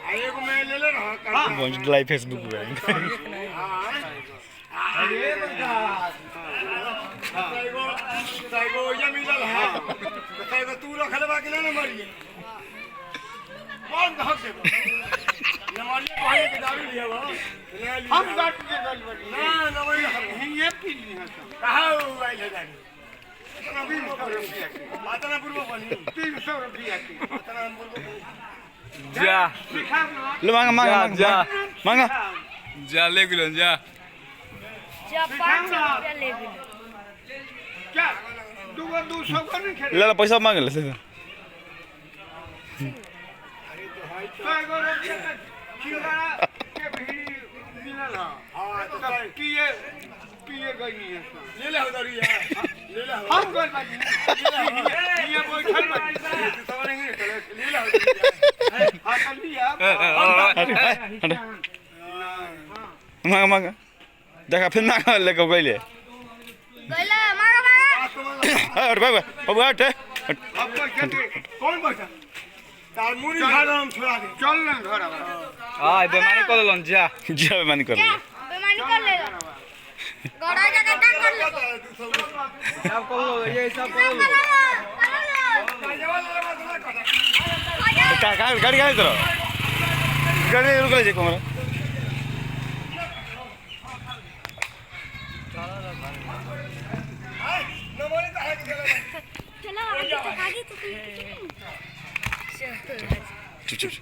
आए को मैं ले ले रहा बंज लाइव फेसबुक पे अरे बता ताइगो ये मिलल है ताइगो तू रखले बाकी ना मरिए कौन धक दे न मरिए कोई के दारू लिया वो हम गाट के गल बड़ी ना न मरिए ये पी ली है कहां आई है गाड़ी अभी रुपया की मातना पूर्व बनी 300 रुपया की मातना पूर्व जा ले मांगा मांगा जा ले गिलो जा 500 रुपया ले गिलो क्या 200 का नहीं खेल ले पैसा मांग ले तो एगो रुपया किंगरा के भी मिलल है हां तो पिए गई है ले ले उधर ले ले हम कर बाजी ये बैठल बाजी तो नहीं ले ले हां कर लिया मांगा मांगा देखा फिर ना लेके गइले गइला मागा अरे बाबा बाबू हट अब कौन बैठा तार मुड़ी झाड़ हम छोड़ा दे चल ना घर हां बेमानी कर लन जा जा बेमानी कर ले बेमानी कर लेगा गड़ा जगह टांग कर ले सब कर लो ये सब कर लो गाड़ी गाड़ी करो गाड़ी रुक ले कोमरा चलो आगे तो चुप चुप